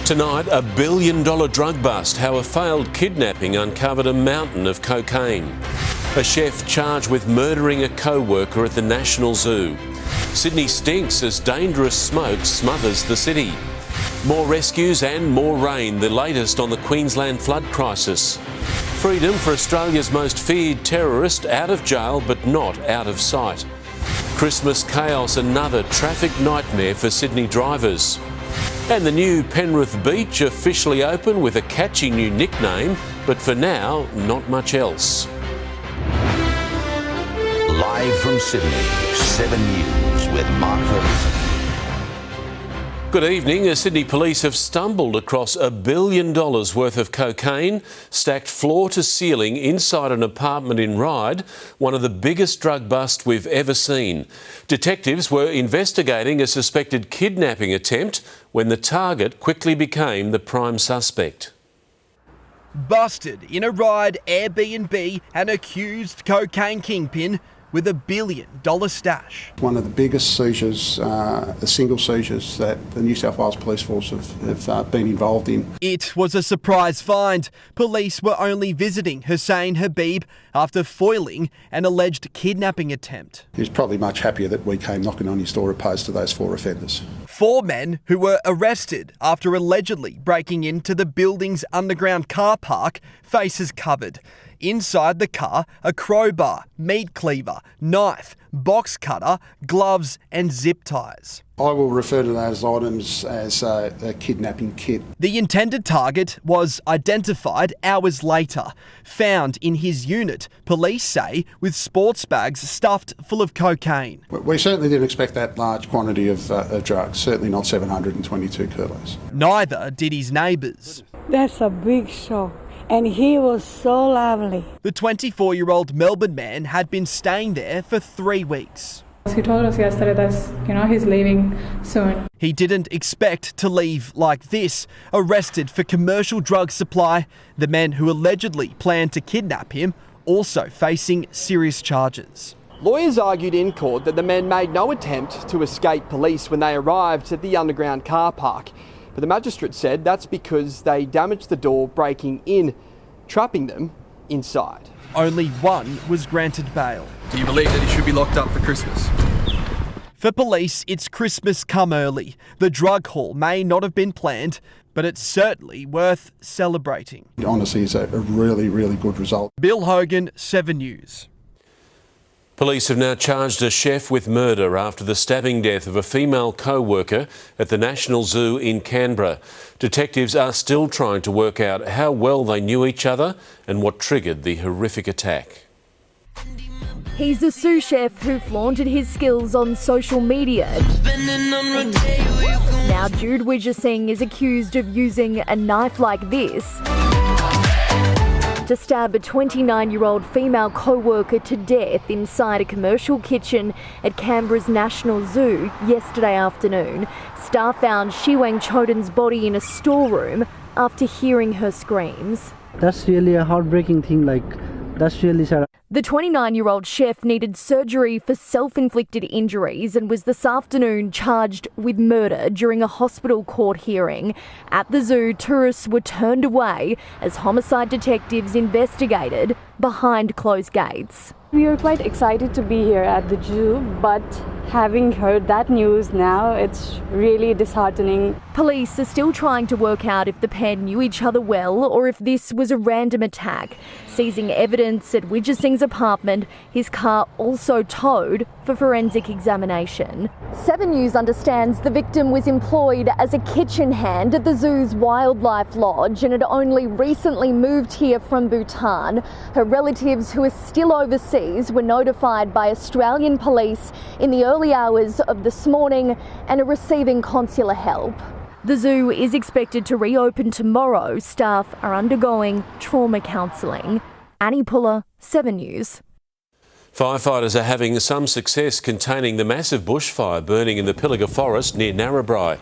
Tonight, a $1 billion drug bust, how a failed kidnapping uncovered a mountain of cocaine. A chef charged with murdering a co-worker at the National Zoo. Sydney stinks as dangerous smoke smothers the city. More rescues and more rain, the latest on the Queensland flood crisis. Freedom for Australia's most feared terrorist, out of jail but not out of sight. Christmas chaos, another traffic nightmare for Sydney drivers. And the new Penrith Beach officially open with a catchy new nickname, but for now, not much else. Live from Sydney, 7 News with Mark Ferguson. Good evening. Sydney police have stumbled across $1 billion worth of cocaine stacked floor to ceiling inside an apartment in Ryde, one of the biggest drug busts we've ever seen. Detectives were investigating a suspected kidnapping attempt when the target quickly became the prime suspect. Busted in a Ryde Airbnb, an accused cocaine kingpin with $1 billion stash. One of the biggest seizures, the single seizures that the New South Wales Police Force have been involved in. It was a surprise find. Police were only visiting Hussein Habib after foiling an alleged kidnapping attempt. He was probably much happier that we came knocking on his door opposed to those 4 offenders. 4 men who were arrested after allegedly breaking into the building's underground car park, faces covered. Inside the car, a crowbar, meat cleaver, knife, box cutter, gloves and zip ties. I will refer to those items as a kidnapping kit. The intended target was identified hours later, found in his unit, police say, with sports bags stuffed full of cocaine. We certainly didn't expect that large quantity of drugs, certainly not 722 kilos. Neither did his neighbours. That's a big shock. And he was so lovely. The 24-year-old Melbourne man had been staying there for 3 weeks. He told us yesterday that, he's leaving soon. He didn't expect to leave like this. Arrested for commercial drug supply, the men who allegedly planned to kidnap him also facing serious charges. Lawyers argued in court that the men made no attempt to escape police when they arrived at the underground car park. But the magistrate said that's because they damaged the door breaking in, trapping them inside. Only one was granted bail. Do you believe that he should be locked up for Christmas? For police, it's Christmas come early. The drug haul may not have been planned, but it's certainly worth celebrating. Honestly, it's a really, really good result. Bill Hogan, 7 News. Police have now charged a chef with murder after the stabbing death of a female co-worker at the National Zoo in Canberra. Detectives are still trying to work out how well they knew each other and what triggered the horrific attack. He's a sous chef who flaunted his skills on social media. Now Jude Widgersing is accused of using a knife like this to stab a 29-year-old female co-worker to death inside a commercial kitchen at Canberra's National Zoo yesterday afternoon. Staff found Shiwang Choden's body in a storeroom after hearing her screams. That's really a heartbreaking thing, that's really sad. The 29-year-old chef needed surgery for self-inflicted injuries and was this afternoon charged with murder during a hospital court hearing. At the zoo, tourists were turned away as homicide detectives investigated behind closed gates. We are quite excited to be here at the zoo, but having heard that news now, it's really disheartening. Police are still trying to work out if the pair knew each other well or if this was a random attack. Seizing evidence at Widgersing's apartment, his car also towed for forensic examination. 7 News understands the victim was employed as a kitchen hand at the zoo's wildlife lodge and had only recently moved here from Bhutan. Her relatives, who are still overseas, were notified by Australian police in the early hours of this morning and are receiving consular help. The zoo is expected to reopen tomorrow. Staff are undergoing trauma counselling. Annie Puller, 7 News. Firefighters are having some success containing the massive bushfire burning in the Pilliga Forest near Narrabri.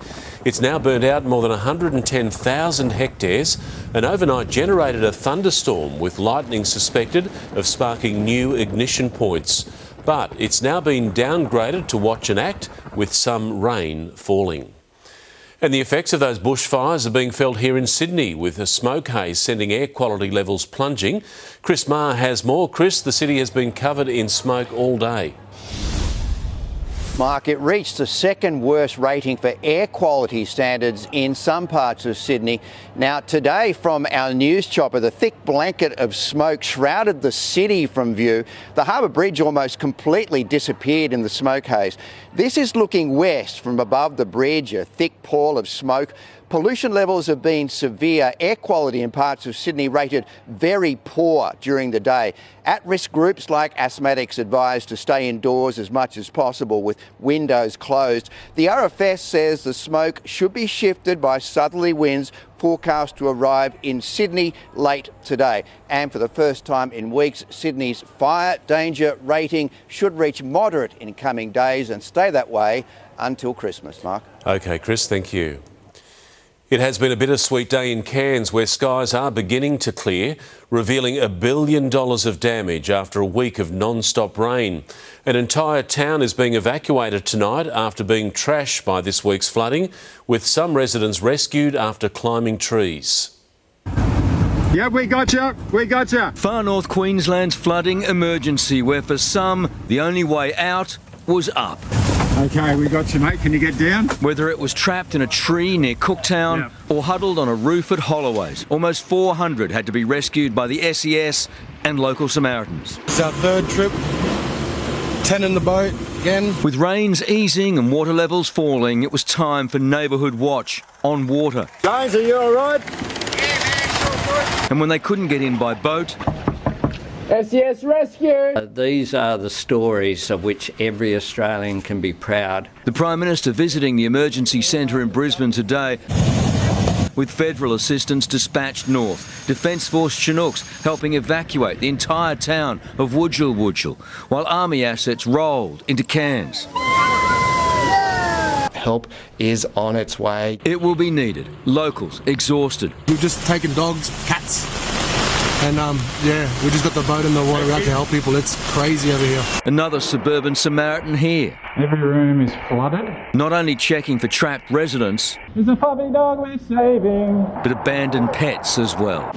It's now burnt out more than 110,000 hectares and overnight generated a thunderstorm with lightning suspected of sparking new ignition points. But it's now been downgraded to watch and act with some rain falling. And the effects of those bushfires are being felt here in Sydney, with a smoke haze sending air quality levels plunging. Chris Maher has more. Chris, the city has been covered in smoke all day. Mark, it reached the second worst rating for air quality standards in some parts of Sydney. Now, today from our news chopper, the thick blanket of smoke shrouded the city from view. The Harbour Bridge almost completely disappeared in the smoke haze. This is looking west from above the bridge, a thick pall of smoke. Pollution levels have been severe. Air quality in parts of Sydney rated very poor during the day. At-risk groups like asthmatics advised to stay indoors as much as possible with windows closed. The RFS says the smoke should be shifted by southerly winds forecast to arrive in Sydney late today. And for the first time in weeks, Sydney's fire danger rating should reach moderate in coming days and stay that way until Christmas, Mark. OK, Chris, thank you. It has been a bittersweet day in Cairns, where skies are beginning to clear, revealing $1 billion of damage after a week of non-stop rain. An entire town is being evacuated tonight after being trashed by this week's flooding, with some residents rescued after climbing trees. Yeah, we got you. We got you. Far North Queensland's flooding emergency, where for some, the only way out was up. OK, we got you, mate. Can you get down? Whether it was trapped in a tree near Cooktown or huddled on a roof at Holloways, almost 400 had to be rescued by the SES and local Samaritans. It's our third trip. 10 in the boat again. With rains easing and water levels falling, it was time for Neighbourhood Watch on water. Guys, are you all right? And when they couldn't get in by boat, SES Rescue! These are the stories of which every Australian can be proud. The Prime Minister visiting the emergency centre in Brisbane today, with federal assistance dispatched north. Defence Force Chinooks helping evacuate the entire town of Wudjil, while army assets rolled into Cairns. Help is on its way. It will be needed. Locals exhausted. We've just taken dogs, cats. And we just got the boat in the water out to help people. It's crazy over here. Another suburban Samaritan here. Every room is flooded. Not only checking for trapped residents, there's a puppy dog we're saving, but abandoned pets as well.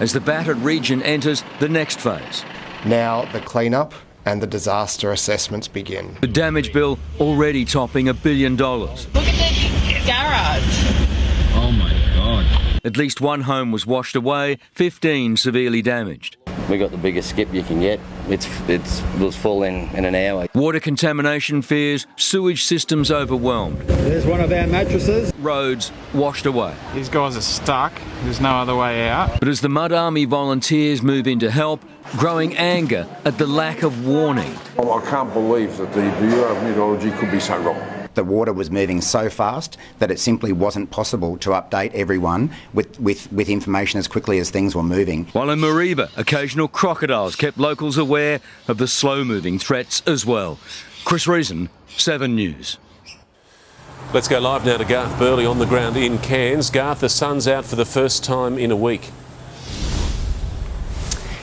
As the battered region enters the next phase. Now the clean-up and the disaster assessments begin. The damage bill already topping $1 billion. Look at the garage. Oh my God. At least one home was washed away, 15 severely damaged. We got the biggest skip you can get. It was full in an hour. Water contamination fears, sewage systems overwhelmed. There's one of our mattresses. Roads washed away. These guys are stuck. There's no other way out. But as the Mud Army volunteers move in to help, growing anger at the lack of warning. I can't believe that the Bureau of Meteorology could be so wrong. The water was moving so fast that it simply wasn't possible to update everyone with information as quickly as things were moving. While in Mareeba, occasional crocodiles kept locals aware of the slow-moving threats as well. Chris Reason, 7 News. Let's go live now to Garth Burley on the ground in Cairns. Garth, the sun's out for the first time in a week.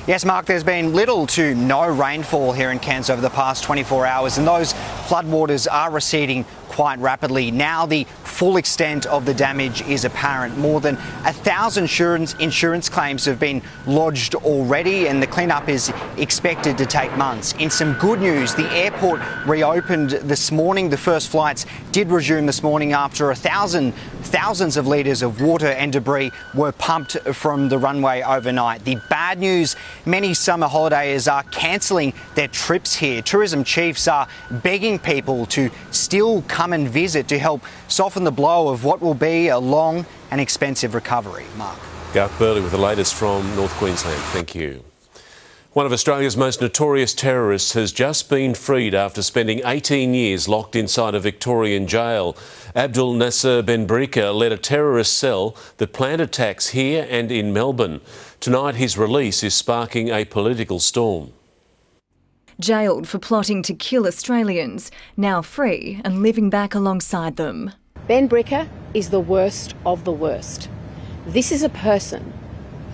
Yes, Mark, there's been little to no rainfall here in Cairns over the past 24 hours, and those floodwaters are receding quite rapidly. Now the full extent of the damage is apparent. More than 1,000 insurance claims have been lodged already, and the cleanup is expected to take months. In some good news, the airport reopened this morning. The first flights did resume this morning after thousands of litres of water and debris were pumped from the runway overnight. The bad news, many summer holidayers are cancelling their trips here. Tourism chiefs are begging people to still come and visit to help soften the blow of what will be a long and expensive recovery. Mark. Garth Burley with the latest from North Queensland. Thank you. One of Australia's most notorious terrorists has just been freed after spending 18 years locked inside a Victorian jail. Abdul Nasser Ben Brika led a terrorist cell that planned attacks here and in Melbourne. Tonight, his release is sparking a political storm. Jailed for plotting to kill Australians, now free and living back alongside them. Ben Brika is the worst of the worst. This is a person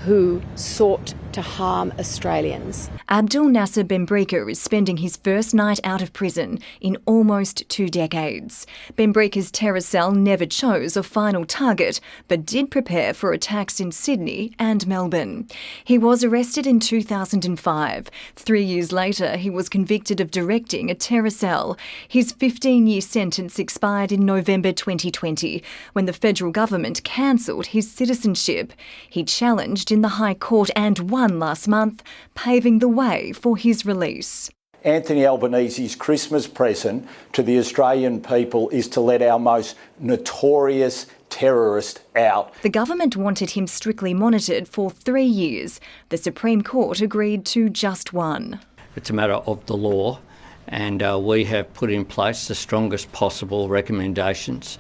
who sought to harm Australians. Abdul Nasser Benbrika is spending his first night out of prison in almost 2 decades. Benbrika's terror cell never chose a final target, but did prepare for attacks in Sydney and Melbourne. He was arrested in 2005. 3 years later, he was convicted of directing a terror cell. His 15-year sentence expired in November 2020, when the federal government cancelled his citizenship. He challenged in the High Court and won last month, paving the way for his release. Anthony Albanese's Christmas present to the Australian people is to let our most notorious terrorist out. The government wanted him strictly monitored for 3 years. The Supreme Court agreed to just 1. It's a matter of the law, and we have put in place the strongest possible recommendations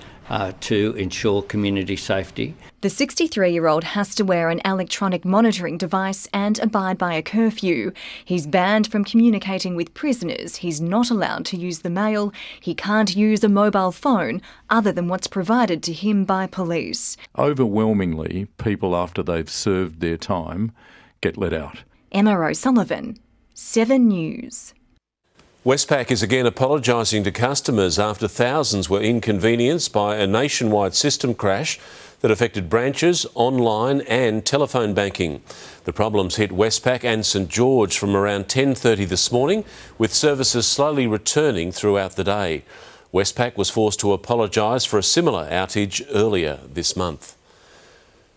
to ensure community safety. The 63-year-old has to wear an electronic monitoring device and abide by a curfew. He's banned from communicating with prisoners. He's not allowed to use the mail. He can't use a mobile phone other than what's provided to him by police. Overwhelmingly, people after they've served their time get let out. Emma O'Sullivan, 7 News. Westpac is again apologising to customers after thousands were inconvenienced by a nationwide system crash that affected branches, online and telephone banking. The problems hit Westpac and St George from around 10:30 this morning, with services slowly returning throughout the day. Westpac was forced to apologise for a similar outage earlier this month.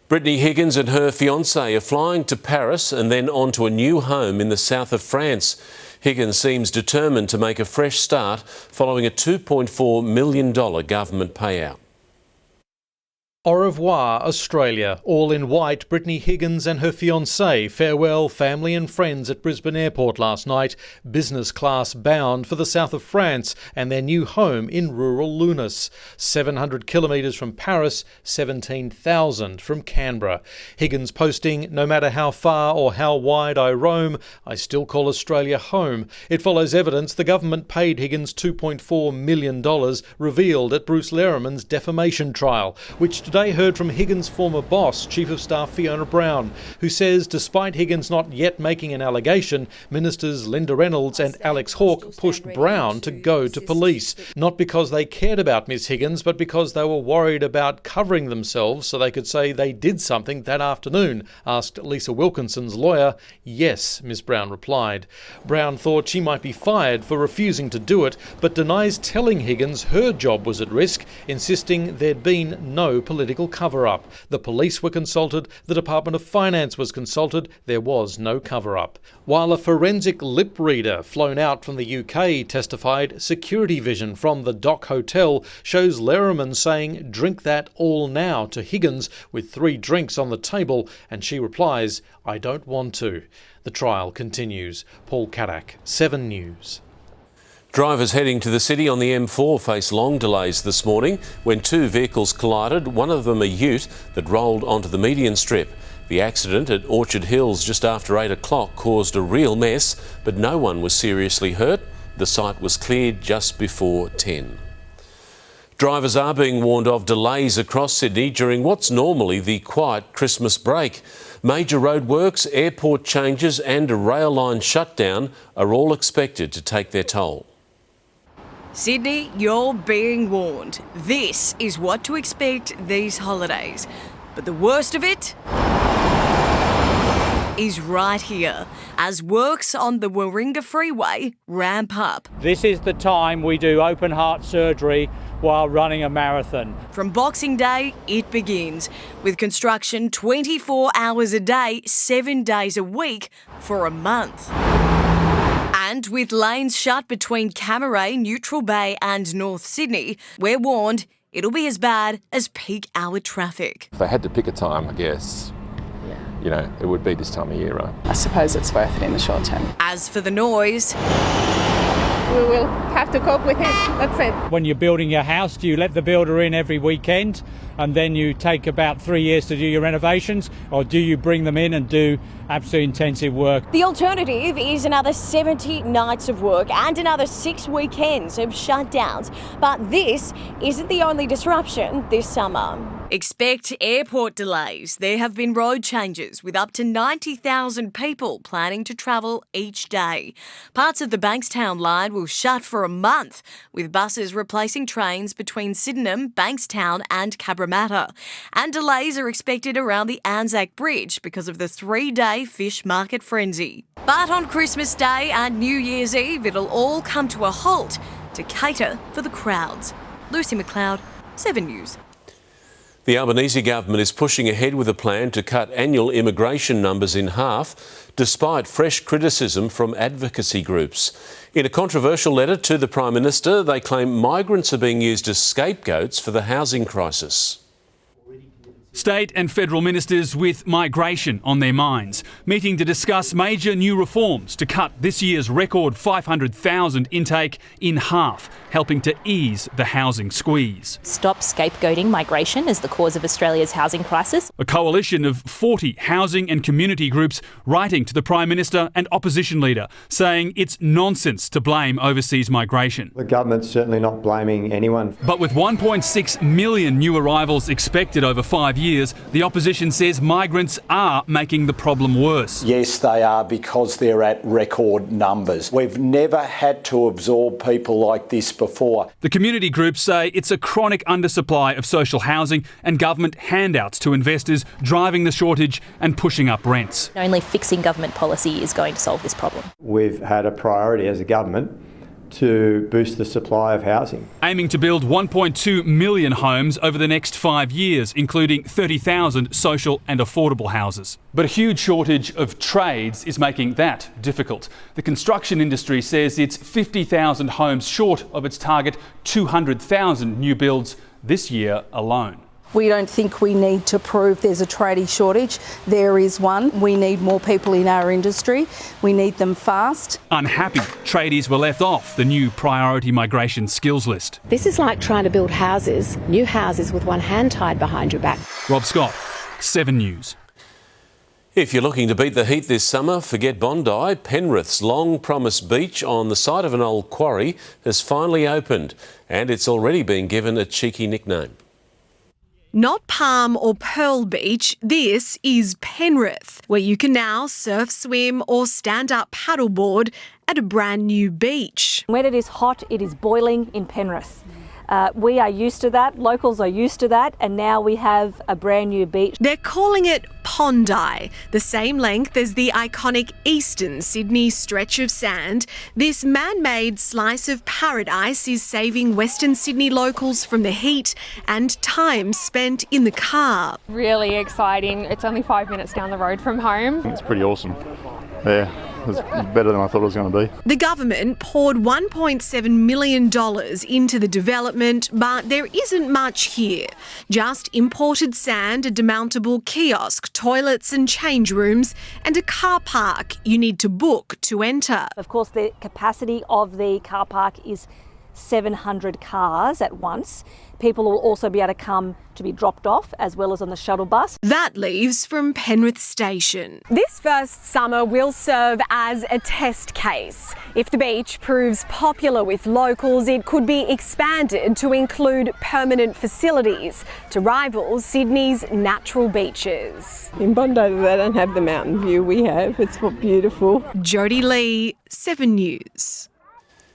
Brittany Higgins and her fiancé are flying to Paris and then on to a new home in the south of France. Higgins seems determined to make a fresh start following a $2.4 million government payout. Au revoir, Australia. All in white, Brittany Higgins and her fiancé farewell family and friends at Brisbane Airport last night, business class bound for the south of France and their new home in rural Lunas. 700 kilometres from Paris, 17,000 from Canberra. Higgins posting, "No matter how far or how wide I roam, I still call Australia home." It follows evidence the government paid Higgins $2.4 million revealed at Bruce Lehrmann's defamation trial, which today heard from Higgins' former boss, Chief of Staff Fiona Brown, who says despite Higgins not yet making an allegation, Ministers Linda Reynolds and Alex Hawke pushed Brown to go to police, not because they cared about Miss Higgins, but because they were worried about covering themselves so they could say they did something that afternoon, asked Lisa Wilkinson's lawyer. Yes, Miss Brown replied. Brown thought she might be fired for refusing to do it, but denies telling Higgins her job was at risk, insisting there'd been no political cover-up. The police were consulted, the Department of Finance was consulted, there was no cover-up. While a forensic lip reader flown out from the UK testified, security vision from the Dock Hotel shows Lehrmann saying, "Drink that all now" to Higgins with 3 drinks on the table, and she replies, "I don't want to." The trial continues. Paul Caddack, 7 News. Drivers heading to the city on the M4 face long delays this morning when 2 vehicles collided, one of them a ute that rolled onto the median strip. The accident at Orchard Hills just after 8 o'clock caused a real mess, but no one was seriously hurt. The site was cleared just before 10. Drivers are being warned of delays across Sydney during what's normally the quiet Christmas break. Major roadworks, airport changes and a rail line shutdown are all expected to take their toll. Sydney, you're being warned. This is what to expect these holidays. But the worst of it is right here, as works on the Warringah Freeway ramp up. This is the time we do open heart surgery while running a marathon. From Boxing Day, it begins, with construction 24 hours a day, 7 days a week for a month. And with lanes shut between Camaray, Neutral Bay and North Sydney, we're warned it'll be as bad as peak hour traffic. If I had to pick a time, I guess, it would be this time of year, right? I suppose it's worth it in the short term. As for the noise, we will have to cope with it. That's it. When you're building your house, do you let the builder in every weekend and then you take about 3 years to do your renovations, or do you bring them in and do absolutely intensive work? The alternative is another 70 nights of work and another 6 weekends of shutdowns. But this isn't the only disruption this summer. Expect airport delays. There have been road changes with up to 90,000 people planning to travel each day. Parts of the Bankstown line will shut for a month, with buses replacing trains between Sydenham, Bankstown and Cabramatta. And delays are expected around the Anzac Bridge because of the 3-day fish market frenzy. But on Christmas Day and New Year's Eve, it'll all come to a halt to cater for the crowds. Lucy McLeod, 7 News. The Albanese government is pushing ahead with a plan to cut annual immigration numbers in half, despite fresh criticism from advocacy groups. In a controversial letter to the Prime Minister, they claim migrants are being used as scapegoats for the housing crisis. State and federal ministers with migration on their minds, meeting to discuss major new reforms to cut this year's record 500,000 intake in half, helping to ease the housing squeeze. Stop scapegoating migration as the cause of Australia's housing crisis. A coalition of 40 housing and community groups writing to the Prime Minister and opposition leader, saying it's nonsense to blame overseas migration. The government's certainly not blaming anyone. But with 1.6 million new arrivals expected over 5 years, the opposition says migrants are making the problem worse. Yes, they are, because they're at record numbers. We've never had to absorb people like this before. The community groups say it's a chronic undersupply of social housing and government handouts to investors driving the shortage and pushing up rents. Only fixing government policy is going to solve this problem. We've had a priority as a government to boost the supply of housing. Aiming to build 1.2 million homes over the next 5 years, including 30,000 social and affordable houses. But a huge shortage of trades is making that difficult. The construction industry says it's 50,000 homes short of its target 200,000 new builds this year alone. We don't think we need to prove there's a tradie shortage. There is one. We need more people in our industry. We need them fast. Unhappy tradies were left off the new priority migration skills list. This is like trying to build houses, new houses, with one hand tied behind your back. Rob Scott, 7 News. If you're looking to beat the heat this summer, forget Bondi. Penrith's long-promised beach on the site of an old quarry has finally opened, and it's already been given a cheeky nickname. Not Palm or Pearl Beach, this is Penrith, where you can now surf, swim or stand-up paddleboard at a brand new beach. When it is hot, it is boiling in Penrith. We are used to that, locals are used to that, and now we have a brand new beach. They're calling it Pondi, the same length as the iconic Eastern Sydney stretch of sand. This man-made slice of paradise is saving Western Sydney locals from the heat and time spent in the car. Really exciting. It's only 5 minutes down the road from home. It's pretty awesome. Yeah. It's better than I thought it was going to be. The government poured $1.7 million into the development, but there isn't much here. Just imported sand, a demountable kiosk, toilets and change rooms, and a car park you need to book to enter. Of course, the capacity of the car park is 700 cars at once. People will also be able to come to be dropped off as well as on the shuttle bus. That leaves from Penrith Station. This first summer will serve as a test case. If the beach proves popular with locals, it could be expanded to include permanent facilities to rival Sydney's natural beaches. In Bondi, they don't have the mountain view we have. It's beautiful. Jodie Lee, 7 News.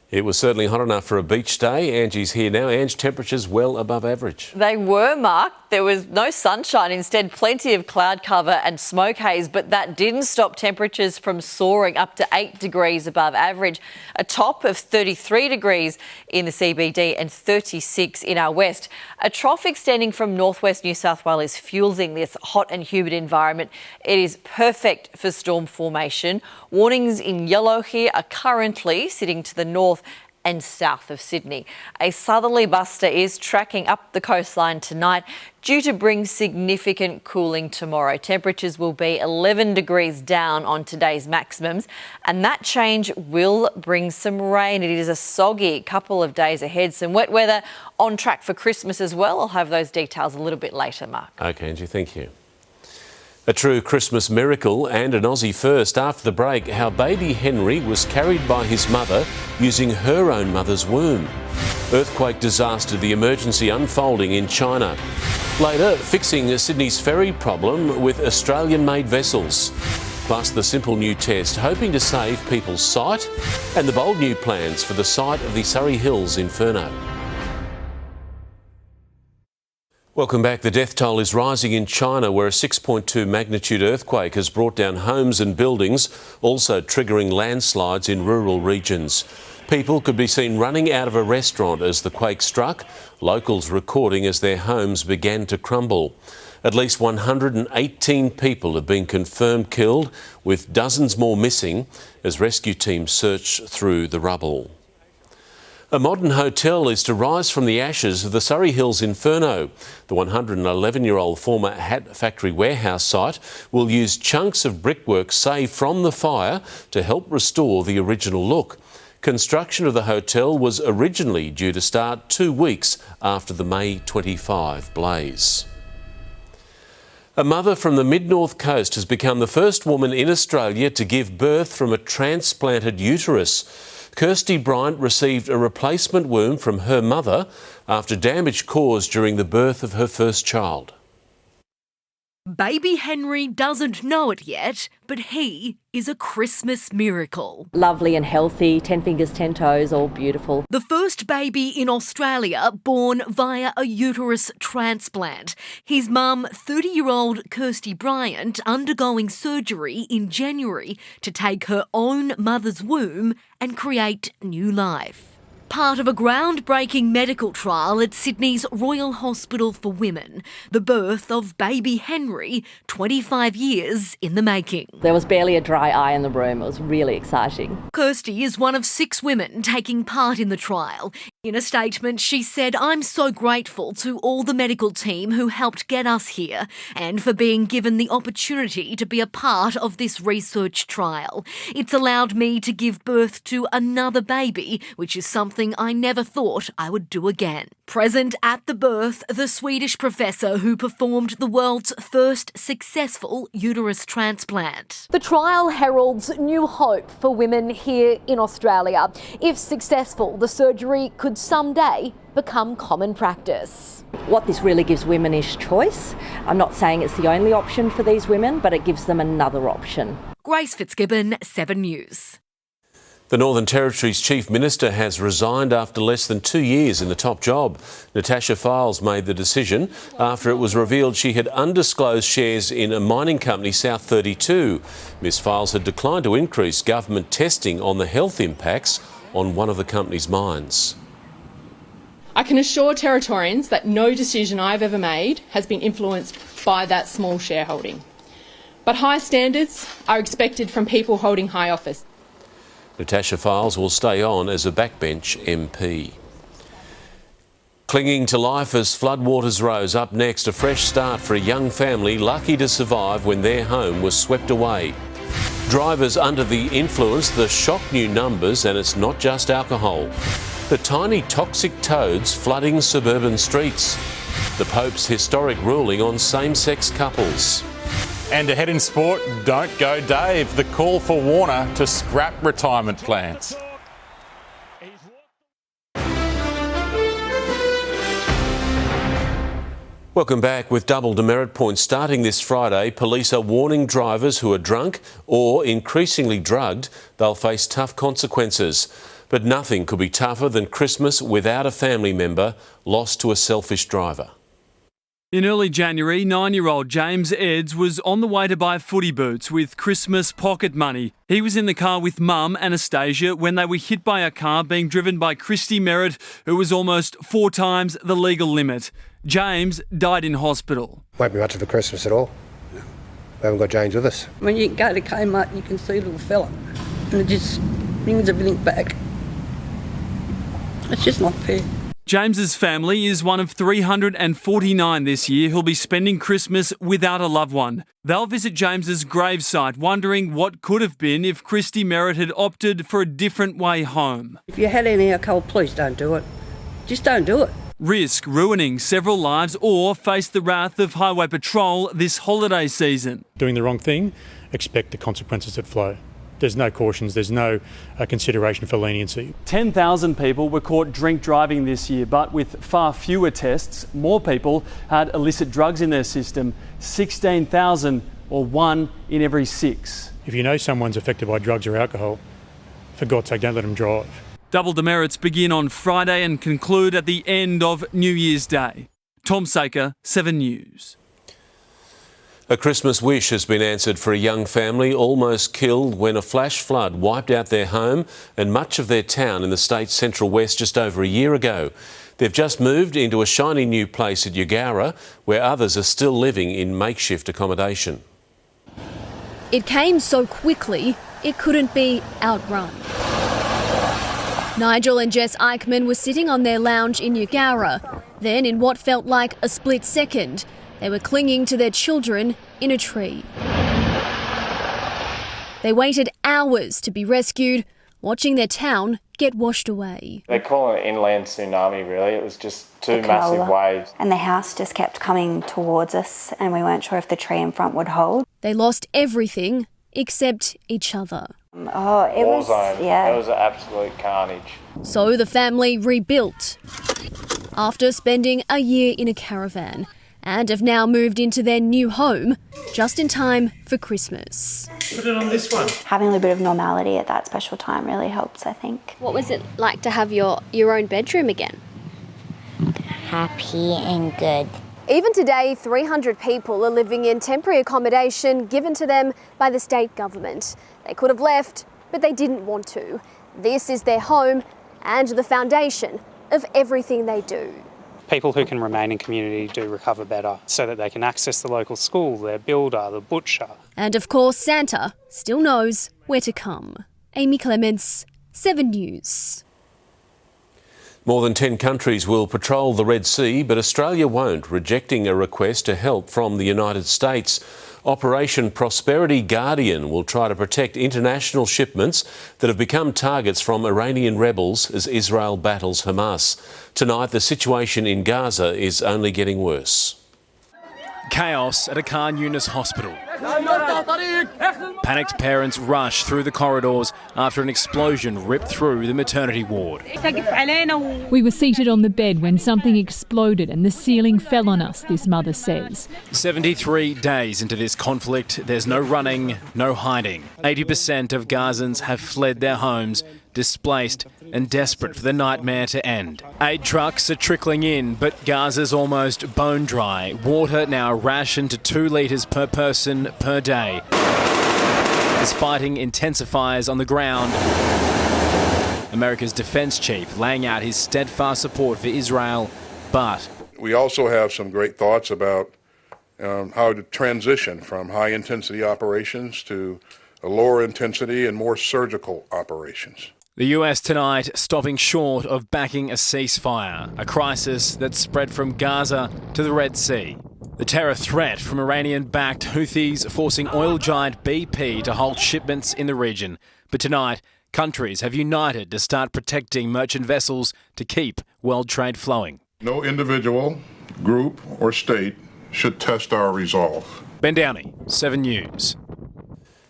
It was certainly hot enough for a beach day. Angie's here now. Ange, temperatures well above average. They were, Mark. There was no sunshine, instead plenty of cloud cover and smoke haze, but that didn't stop temperatures from soaring up to 8 degrees above average. A top of 33 degrees in the CBD and 36 in our west. A trough extending from northwest New South Wales is fueling this hot and humid environment. It is perfect for storm formation. Warnings in yellow here are currently sitting to the north and south of Sydney. A southerly buster is tracking up the coastline tonight, due to bring significant cooling tomorrow. Temperatures will be 11 degrees down on today's maximums, and that change will bring some rain. It is a soggy couple of days ahead. Some wet weather on track for Christmas as well. I'll have those details a little bit later, Mark. OK, Angie, thank you. A true Christmas miracle and an Aussie first. After the break, how baby Henry was carried by his mother using her own mother's womb. Earthquake disaster, the emergency unfolding in China. Later, fixing Sydney's ferry problem with Australian-made vessels. Plus the simple new test hoping to save people's sight, and the bold new plans for the site of the Surrey Hills Inferno. Welcome back. The death toll is rising in China, where a 6.2 magnitude earthquake has brought down homes and buildings, also triggering landslides in rural regions. People could be seen running out of a restaurant as the quake struck, locals recording as their homes began to crumble. At least 118 people have been confirmed killed, with dozens more missing as rescue teams search through the rubble. A modern hotel is to rise from the ashes of the Surrey Hills Inferno. The 111-year-old former hat factory warehouse site will use chunks of brickwork saved from the fire to help restore the original look. Construction of the hotel was originally due to start 2 weeks after the May 25 blaze. A mother from the mid-north coast has become the first woman in Australia to give birth from a transplanted uterus. Kirsty Bryant received a replacement womb from her mother after damage caused during the birth of her first child. Baby Henry doesn't know it yet, but he is a Christmas miracle. Lovely and healthy, 10 fingers, 10 toes, all beautiful. The first baby in Australia born via a uterus transplant. His mum, 30-year-old Kirsty Bryant, undergoing surgery in January to take her own mother's womb and create new life. Part of a groundbreaking medical trial at Sydney's Royal Hospital for Women, the birth of baby Henry, 25 years in the making. There was barely a dry eye in the room. It was really exciting. Kirsty is one of 6 women taking part in the trial. In a statement, she said, "I'm so grateful to all the medical team who helped get us here and for being given the opportunity to be a part of this research trial. It's allowed me to give birth to another baby, which is something I never thought I would do again." Present at the birth, the Swedish professor who performed the world's first successful uterus transplant. The trial heralds new hope for women here in Australia. If successful, the surgery could someday become common practice. What this really gives women is choice. I'm not saying it's the only option for these women, but it gives them another option. Grace Fitzgibbon, 7 News. The Northern Territory's Chief Minister has resigned after less than 2 years in the top job. Natasha Files made the decision after it was revealed she had undisclosed shares in a mining company, South 32. Ms Files had declined to increase government testing on the health impacts on one of the company's mines. I can assure Territorians that no decision I've ever made has been influenced by that small shareholding. But high standards are expected from people holding high office. Natasha Files will stay on as a backbench MP. Clinging to life as floodwaters rose. Up next, a fresh start for a young family lucky to survive when their home was swept away. Drivers under the influence, the shock new numbers, and it's not just alcohol. The tiny toxic toads flooding suburban streets. The Pope's historic ruling on same-sex couples. And ahead in sport, don't go Dave. The call for Warner to scrap retirement plans. Welcome back. With double demerit points starting this Friday, police are warning drivers who are drunk or increasingly drugged they'll face tough consequences. But nothing could be tougher than Christmas without a family member lost to a selfish driver. In early January, 9-year-old James Eds was on the way to buy footy boots with Christmas pocket money. He was in the car with mum, Anastasia, when they were hit by a car being driven by Christy Merritt, who was almost 4 times the legal limit. James died in hospital. Won't be much of a Christmas at all. No. We haven't got James with us. When you go to Kmart, you can see a little fella, and it just brings everything back. It's just not fair. James's family is one of 349 this year who'll be spending Christmas without a loved one. They'll visit James's gravesite, wondering what could have been if Christy Merritt had opted for a different way home. If you had any alcohol, please don't do it. Just don't do it. Risk ruining several lives or face the wrath of Highway Patrol this holiday season. Doing the wrong thing, expect the consequences that flow. there's no cautions, there's no consideration for leniency. 10,000 people were caught drink driving this year, but with far fewer tests, more people had illicit drugs in their system. 16,000, or 1 in every 6. If you know someone's affected by drugs or alcohol, for God's sake, don't let them drive. Double demerits begin on Friday and conclude at the end of New Year's Day. Tom Saker, 7 News. A Christmas wish has been answered for a young family almost killed when a flash flood wiped out their home and much of their town in the state's central west just over a year ago. They've just moved into a shiny new place at Eugowra, where others are still living in makeshift accommodation. It came so quickly, it couldn't be outrun. Nigel and Jess Eichmann were sitting on their lounge in Eugowra. Then, in what felt like a split second, they were clinging to their children in a tree. They waited hours to be rescued, watching their town get washed away. They call it an inland tsunami, really. It was just two massive waves. And the house just kept coming towards us and we weren't sure if the tree in front would hold. They lost everything except each other. Oh, it was, yeah. It was an absolute carnage. So the family rebuilt after spending a year in a caravan and have now moved into their new home just in time for Christmas. Put it on this one. Having a little bit of normality at that special time really helps, I think. What was it like to have your own bedroom again? Happy and good. Even today, 300 people are living in temporary accommodation given to them by the state government. They could have left, but they didn't want to. This is their home and the foundation of everything they do. People who can remain in community do recover better so that they can access the local school, their builder, the butcher. And of course, Santa still knows where to come. Amy Clements, 7 News. More than 10 countries will patrol the Red Sea, but Australia won't, rejecting a request to help from the United States. Operation Prosperity Guardian will try to protect international shipments that have become targets from Iranian rebels as Israel battles Hamas. Tonight, the situation in Gaza is only getting worse. Chaos at a Khan Yunis hospital. Panicked parents rush through the corridors after an explosion ripped through the maternity ward. We were seated on the bed when something exploded and the ceiling fell on us, this mother says. 73 days into this conflict, there's no running, no hiding. 80% of Gazans have fled their homes, displaced and desperate for the nightmare to end. Aid trucks are trickling in, but Gaza's almost bone dry. Water now rationed to 2 litres per person per day. As fighting intensifies on the ground, America's defence chief laying out his steadfast support for Israel, but we also have some great thoughts about how to transition from high-intensity operations to a lower intensity and more surgical operations. The US tonight stopping short of backing a ceasefire, a crisis that spread from Gaza to the Red Sea. The terror threat from Iranian-backed Houthis forcing oil giant BP to halt shipments in the region. But tonight, countries have united to start protecting merchant vessels to keep world trade flowing. No individual, group or state should test our resolve. Ben Downey, 7 News.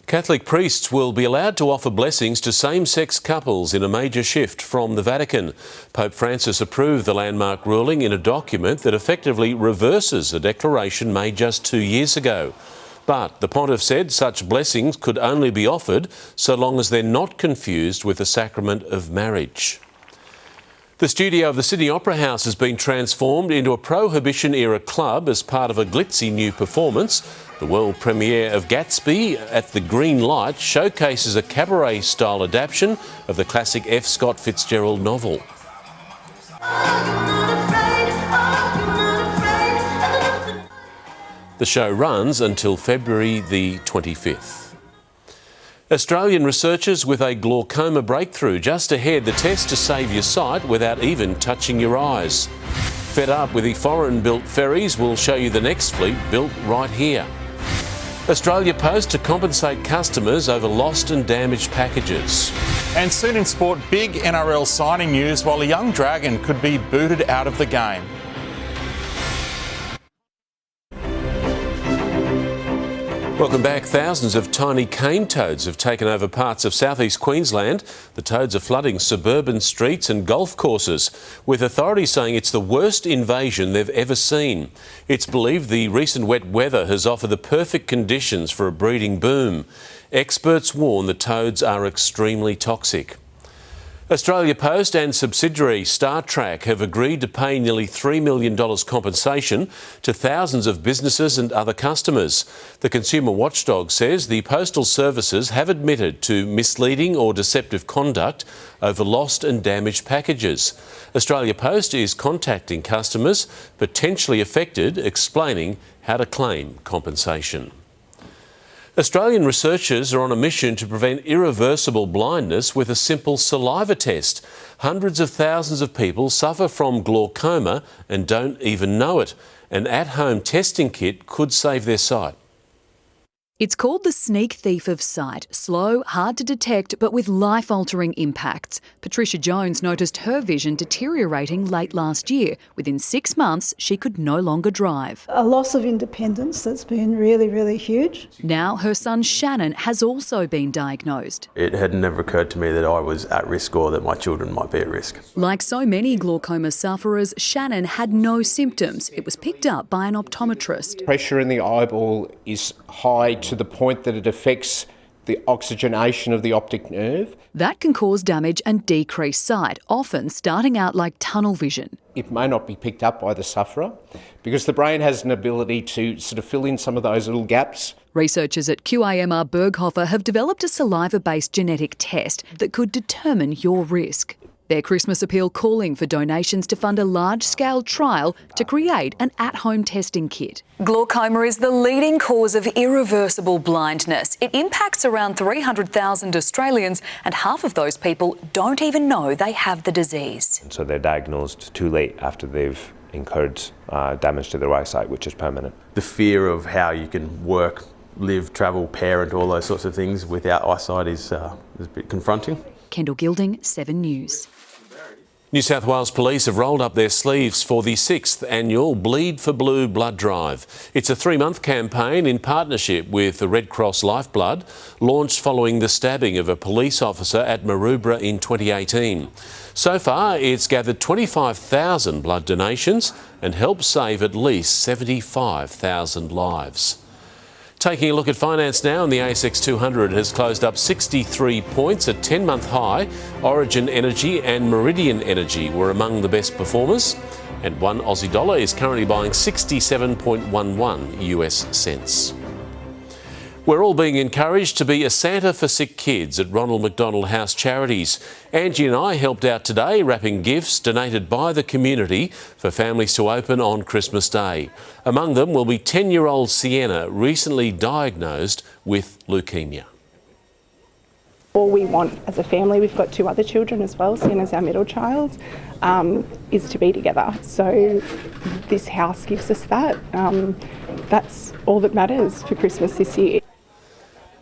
Catholic priests will be allowed to offer blessings to same-sex couples in a major shift from the Vatican. Pope Francis approved the landmark ruling in a document that effectively reverses a declaration made just 2 years ago. But the pontiff said such blessings could only be offered so long as they're not confused with the sacrament of marriage. The studio of the Sydney Opera House has been transformed into a Prohibition-era club as part of a glitzy new performance. The world premiere of Gatsby at the Green Light showcases a cabaret-style adaptation of the classic F. Scott Fitzgerald novel. The show runs until February the 25th. Australian researchers with a glaucoma breakthrough just ahead, the test to save your sight without even touching your eyes. Fed up with the foreign-built ferries, we'll show you the next fleet built right here. Australia Post to compensate customers over lost and damaged packages. And soon in sport, big NRL signing news while a young Dragon could be booted out of the game. Welcome back. Thousands of tiny cane toads have taken over parts of southeast Queensland. The toads are flooding suburban streets and golf courses, with authorities saying it's the worst invasion they've ever seen. It's believed the recent wet weather has offered the perfect conditions for a breeding boom. Experts warn the toads are extremely toxic. Australia Post and subsidiary Star Track have agreed to pay nearly $3 million compensation to thousands of businesses and other customers. The consumer watchdog says the postal services have admitted to misleading or deceptive conduct over lost and damaged packages. Australia Post is contacting customers potentially affected, explaining how to claim compensation. Australian researchers are on a mission to prevent irreversible blindness with a simple saliva test. Hundreds of thousands of people suffer from glaucoma and don't even know it. An at-home testing kit could save their sight. It's called the sneak thief of sight. Slow, hard to detect, but with life-altering impacts. Patricia Jones noticed her vision deteriorating late last year. Within 6 months, she could no longer drive. A loss of independence that's been really, really huge. Now her son Shannon has also been diagnosed. It had never occurred to me that I was at risk or that my children might be at risk. Like so many glaucoma sufferers, Shannon had no symptoms. It was picked up by an optometrist. Pressure in the eyeball is high to the point that it affects the oxygenation of the optic nerve. That can cause damage and decrease sight, often starting out like tunnel vision. It may not be picked up by the sufferer because the brain has an ability to sort of fill in some of those little gaps. Researchers at QAMR Berghofer have developed a saliva-based genetic test that could determine your risk. Their Christmas appeal calling for donations to fund a large-scale trial to create an at-home testing kit. Glaucoma is the leading cause of irreversible blindness. It impacts around 300,000 Australians, and half of those people don't even know they have the disease. So they're diagnosed too late after they've incurred damage to their eyesight, which is permanent. The fear of how you can work, live, travel, parent, all those sorts of things without eyesight is a bit confronting. Kendall Gilding, 7 News. New South Wales Police have rolled up their sleeves for the 6th annual Bleed for Blue blood drive. It's a 3-month campaign in partnership with the Red Cross Lifeblood, launched following the stabbing of a police officer at Maroubra in 2018. So far, it's gathered 25,000 blood donations and helped save at least 75,000 lives. Taking a look at finance now, and the ASX 200 has closed up 63 points, a 10-month high. Origin Energy and Meridian Energy were among the best performers, and one Aussie dollar is currently buying 67.11 US cents. We're all being encouraged to be a Santa for sick kids at Ronald McDonald House Charities. Angie and I helped out today wrapping gifts donated by the community for families to open on Christmas Day. Among them will be 10-year-old Sienna, recently diagnosed with leukemia. All we want as a family, we've got 2 other children as well, Sienna's our middle child, is to be together. So this house gives us that. That's all that matters for Christmas this year.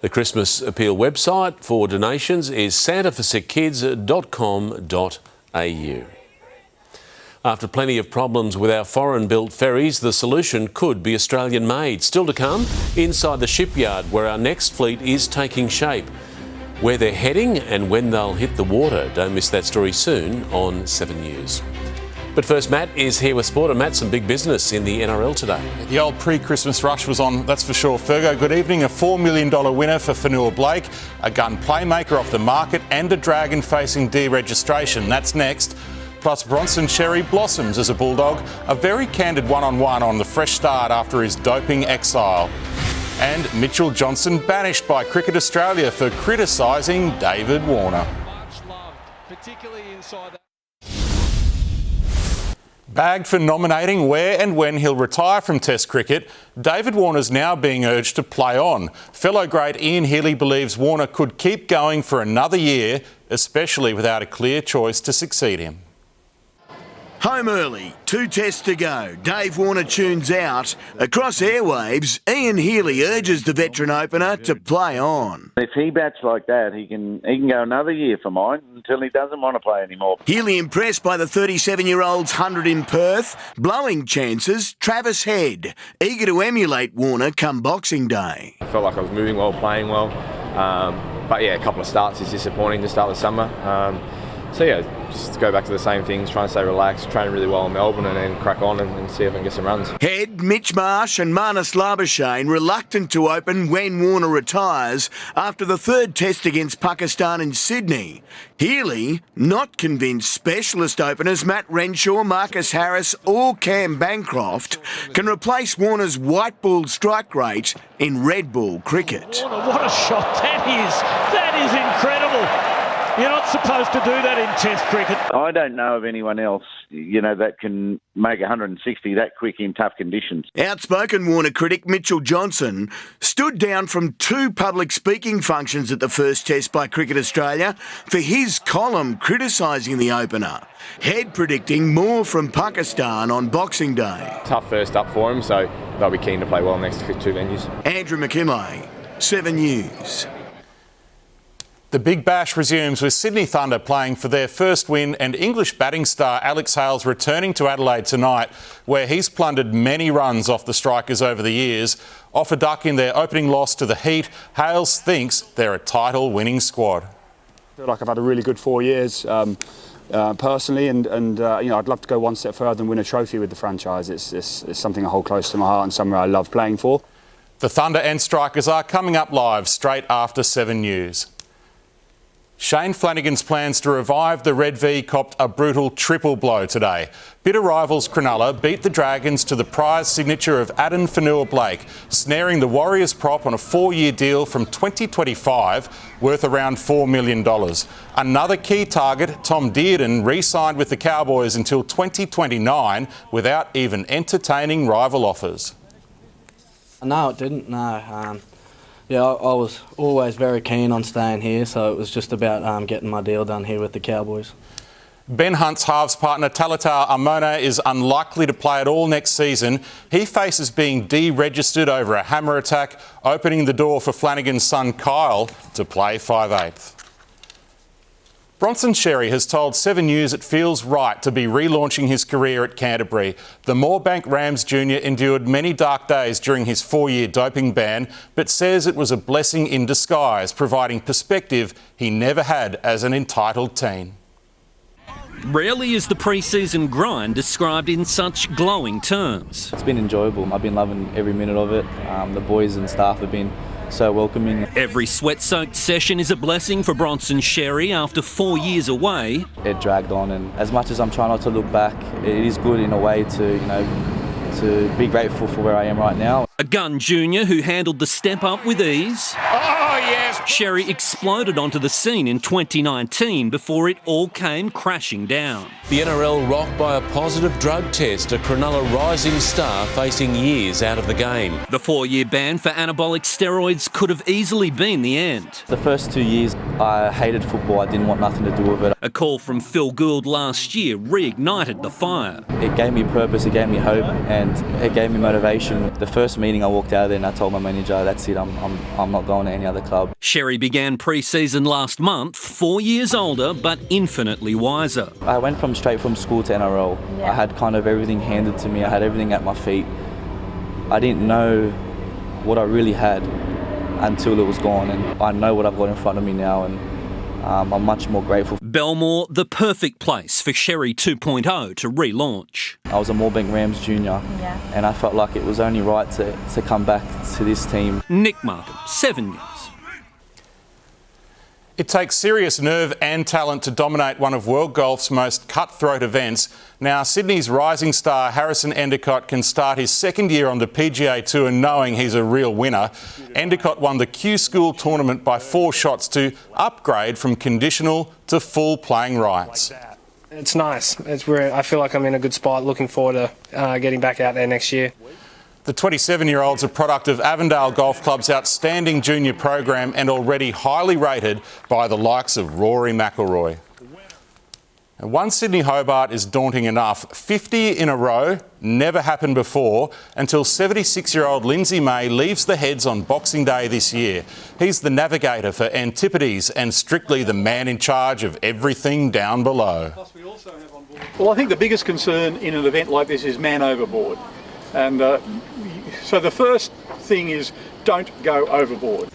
The Christmas Appeal website for donations is santaforsickkids.com.au. After plenty of problems with our foreign-built ferries, the solution could be Australian-made. Still to come, inside the shipyard where our next fleet is taking shape. Where they're heading and when they'll hit the water. Don't miss that story soon on 7 News. But first, Matt is here with sport. And Matt, some big business in the NRL today. The old pre-Christmas rush was on, that's for sure. Fergo, good evening. A $4 million winner for Fanua Blake, a gun playmaker off the market and a dragon facing deregistration. That's next. Plus Bronson Cherry blossoms as a Bulldog. A very candid one-on-one on the fresh start after his doping exile. And Mitchell Johnson banished by Cricket Australia for criticising David Warner. Bagged for nominating where and when he'll retire from Test cricket, David Warner's now being urged to play on. Fellow great Ian Healy believes Warner could keep going for another year, especially without a clear choice to succeed him. Home early, 2 tests to go. Dave Warner tunes out. Across airwaves, Ian Healy urges the veteran opener to play on. If he bats like that, he can go another year for mine until he doesn't want to play anymore. Healy impressed by the 37-year-old's 100 in Perth. Blowing chances, Travis Head, eager to emulate Warner come Boxing Day. I felt like I was moving well, playing well. But yeah, a couple of starts is disappointing to start the summer. So yeah, just to go back to the same things, trying to stay relaxed, train really well in Melbourne and then crack on and see if I can get some runs. Head, Mitch Marsh and Marnus Labuschagne reluctant to open when Warner retires after the 3rd test against Pakistan in Sydney. Healy, not convinced specialist openers Matt Renshaw, Marcus Harris or Cam Bancroft can replace Warner's white ball strike rate in red ball cricket. Warner, what a shot that is! That is incredible! You're not supposed to do that in Test cricket. I don't know of anyone else, that can make 160 that quick in tough conditions. Outspoken Warner critic Mitchell Johnson stood down from 2 public speaking functions at the first test by Cricket Australia for his column criticising the opener. Head predicting more from Pakistan on Boxing Day. Tough first up for him, so they'll be keen to play well next 2 venues. Andrew McKinlay, 7 News. The Big Bash resumes with Sydney Thunder playing for their first win and English batting star Alex Hales returning to Adelaide tonight, where he's plundered many runs off the Strikers over the years. Off a duck in their opening loss to the Heat, Hales thinks they're a title-winning squad. I feel like I've had a really good 4 years personally, and I'd love to go one step further and win a trophy with the franchise. It's something I hold close to my heart and somewhere I love playing for. The Thunder and Strikers are coming up live straight after 7 News. Shane Flanagan's plans to revive the Red V copped a brutal triple blow today. Bitter rivals Cronulla beat the Dragons to the prize signature of Adam Fanua-Blake, snaring the Warriors prop on a 4-year deal from 2025 worth around $4 million. Another key target, Tom Dearden, re-signed with the Cowboys until 2029 without even entertaining rival offers. No, it didn't, no. Yeah, I was always very keen on staying here, so it was just about getting my deal done here with the Cowboys. Ben Hunt's halves partner Talatar Amona is unlikely to play at all next season. He faces being deregistered over a hammer attack, opening the door for Flanagan's son Kyle to play 5/8. Bronson Xerri has told 7 News it feels right to be relaunching his career at Canterbury. The Moorebank Rams Junior endured many dark days during his 4-year doping ban, but says it was a blessing in disguise, providing perspective he never had as an entitled teen. Rarely is the pre-season grind described in such glowing terms. It's been enjoyable. I've been loving every minute of it. The boys and staff have been so welcoming. Every sweat-soaked session is a blessing for Bronson Xerri after 4 years away. It dragged on, and as much as I'm trying not to look back, it is good in a way to, to be grateful for where I am right now. A gun junior who handled the step-up with ease. Oh, yes! Xerri exploded onto the scene in 2019 before it all came crashing down. The NRL rocked by a positive drug test, a Cronulla rising star facing years out of the game. The 4-year ban for anabolic steroids could have easily been the end. The first 2 years, I hated football. I didn't want nothing to do with it. A call from Phil Gould last year reignited the fire. It gave me purpose, it gave me hope, and it gave me motivation. The first meeting I walked out of there and I told my manager, that's it, I'm not going to any other club. Xerri began pre-season last month, 4 years older but infinitely wiser. I went straight from school to NRL. Yeah. I had kind of everything handed to me. I had everything at my feet. I didn't know what I really had until it was gone, and I know what I've got in front of me now, and I'm much more grateful. Belmore, the perfect place for Xerri 2.0 to relaunch. I was a Moorebank Rams junior, and I felt like it was only right to come back to this team. Nick Markham, 7 News. It takes serious nerve and talent to dominate one of world golf's most cutthroat events. Now, Sydney's rising star Harrison Endicott can start his second year on the PGA Tour knowing he's a real winner. Endicott won the Q School tournament by 4 shots to upgrade from conditional to full playing rights. It's nice. I feel like I'm in a good spot. Looking forward to getting back out there next year. The 27-year-old's a product of Avondale Golf Club's outstanding junior program and already highly rated by the likes of Rory McIlroy. And one Sydney-Hobart is daunting enough. 50 in a row, never happened before, until 76-year-old Lindsay May leaves the heads on Boxing Day this year. He's the navigator for Antipodes and strictly the man in charge of everything down below. Well, I think the biggest concern in an event like this is man overboard. And so the first thing is don't go overboard.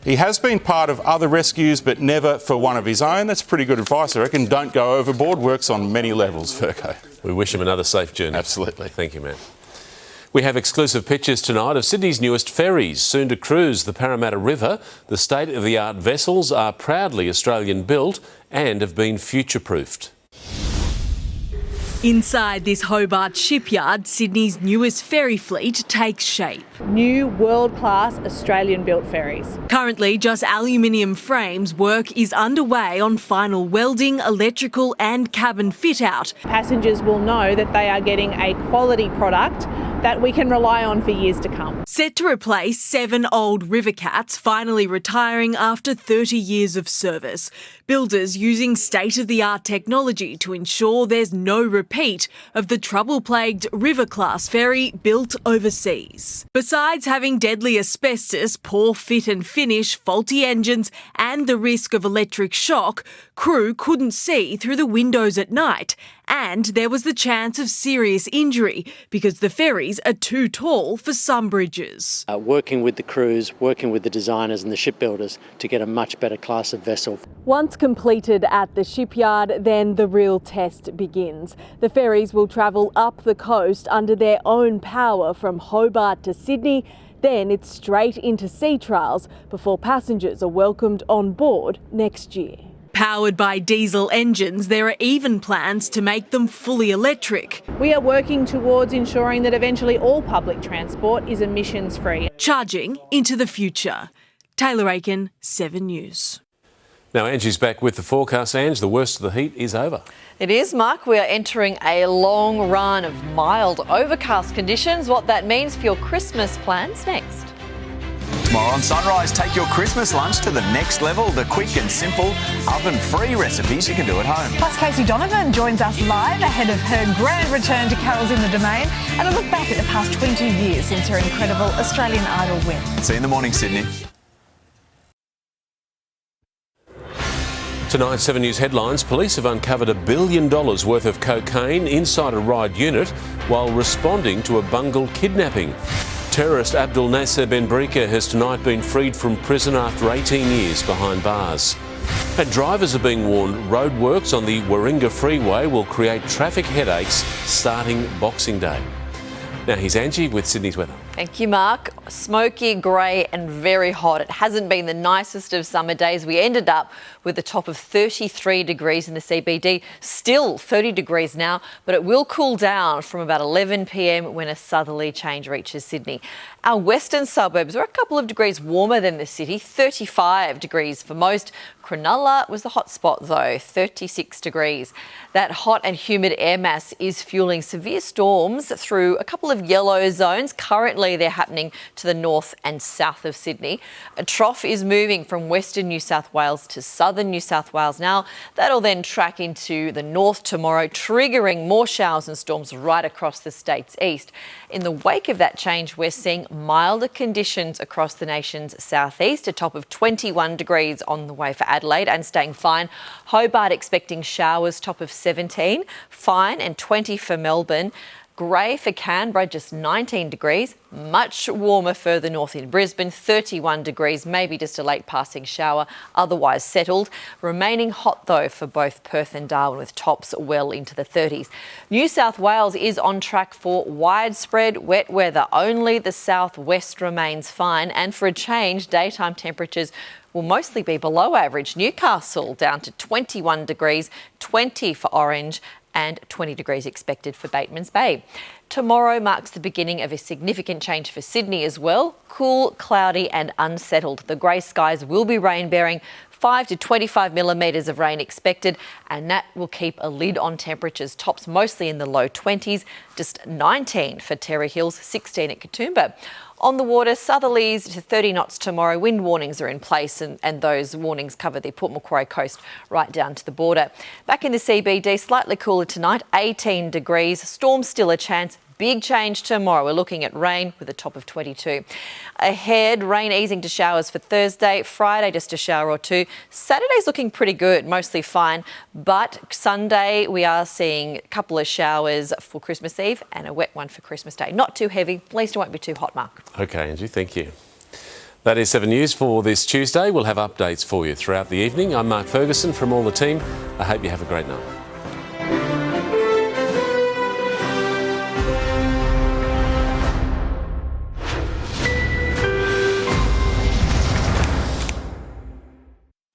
He has been part of other rescues, but never for one of his own. That's pretty good advice, I reckon. Don't go overboard. Works on many levels, Fergo. We wish him another safe journey. Absolutely. Thank you, man. We have exclusive pictures tonight of Sydney's newest ferries, soon to cruise the Parramatta River. The state-of-the-art vessels are proudly Australian-built and have been future-proofed. Inside this Hobart shipyard, Sydney's newest ferry fleet takes shape. New world-class Australian-built ferries. Currently, just aluminium frames, work is underway on final welding, electrical and cabin fit-out. Passengers will know that they are getting a quality product that we can rely on for years to come. Set to replace 7 old River Cats, finally retiring after 30 years of service. Builders using state-of-the-art technology to ensure there's no repeat of the trouble-plagued River-class ferry built overseas. Besides having deadly asbestos, poor fit and finish, faulty engines and the risk of electric shock, crew couldn't see through the windows at night. And there was the chance of serious injury because the ferries are too tall for some bridges. Working with the crews, working with the designers and the shipbuilders to get a much better class of vessel. Once completed at the shipyard, then the real test begins. The ferries will travel up the coast under their own power from Hobart to Sydney. Then it's straight into sea trials before passengers are welcomed on board next year. Powered by diesel engines, there are even plans to make them fully electric. We are working towards ensuring that eventually all public transport is emissions-free. Charging into the future. Taylor Aiken, 7 News. Now Angie's back with the forecast. Ange, the worst of the heat is over. It is, Mark. We are entering a long run of mild overcast conditions. What that means for your Christmas plans next. Tomorrow on Sunrise, take your Christmas lunch to the next level. The quick and simple, oven-free recipes you can do at home. Plus, Casey Donovan joins us live ahead of her grand return to Carols in the Domain and a look back at the past 20 years since her incredible Australian Idol win. See you in the morning, Sydney. Tonight's 7 News headlines. Police have uncovered $1 billion worth of cocaine inside a ride unit while responding to a Bungle kidnapping. Terrorist Abdul Nasser Ben Brika has tonight been freed from prison after 18 years behind bars. And drivers are being warned roadworks on the Warringah Freeway will create traffic headaches starting Boxing Day. Now here's Angie with Sydney's weather. Thank you, Mark. Smoky, grey and very hot. It hasn't been the nicest of summer days. We ended up with a top of 33 degrees in the CBD. Still 30 degrees now, but it will cool down from about 11 p.m. when a southerly change reaches Sydney. Our western suburbs are a couple of degrees warmer than the city, 35 degrees for most. Cronulla was the hot spot though, 36 degrees. That hot and humid air mass is fueling severe storms through a couple of yellow zones. Currently they're happening to the north and south of Sydney. A trough is moving from western New South Wales to southern New South Wales now. That'll then track into the north tomorrow, triggering more showers and storms right across the state's east. In the wake of that change, we're seeing milder conditions across the nation's southeast, a top of 21 degrees on the way for Adelaide and staying fine. Hobart expecting showers, top of 17, fine and 20 for Melbourne. Grey for Canberra, just 19 degrees. Much warmer further north in Brisbane, 31 degrees, maybe just a late passing shower, otherwise settled. Remaining hot though for both Perth and Darwin with tops well into the 30s. New South Wales is on track for widespread wet weather. Only the southwest remains fine, and for a change, daytime temperatures will mostly be below average. Newcastle down to 21 degrees, 20 for Orange, and 20 degrees expected for Batemans Bay. Tomorrow marks the beginning of a significant change for Sydney as well. Cool, cloudy and unsettled. The grey skies will be rain-bearing 5 to 25 millimetres of rain expected, and that will keep a lid on temperatures. Tops mostly in the low 20s, just 19 for Terror Hills, 16 at Katoomba. On the water, southerlies to 30 knots tomorrow. Wind warnings are in place, and those warnings cover the Port Macquarie coast right down to the border. Back in the CBD, slightly cooler tonight, 18 degrees. Storms still a chance. Big change tomorrow. We're looking at rain with a top of 22. Ahead, rain easing to showers for Thursday. Friday, just a shower or two. Saturday's looking pretty good, mostly fine. But Sunday, we are seeing a couple of showers for Christmas Eve and a wet one for Christmas Day. Not too heavy. At least it won't be too hot, Mark. OK, Angie, thank you. That is 7 News for this Tuesday. We'll have updates for you throughout the evening. I'm Mark Ferguson from all the team. I hope you have a great night.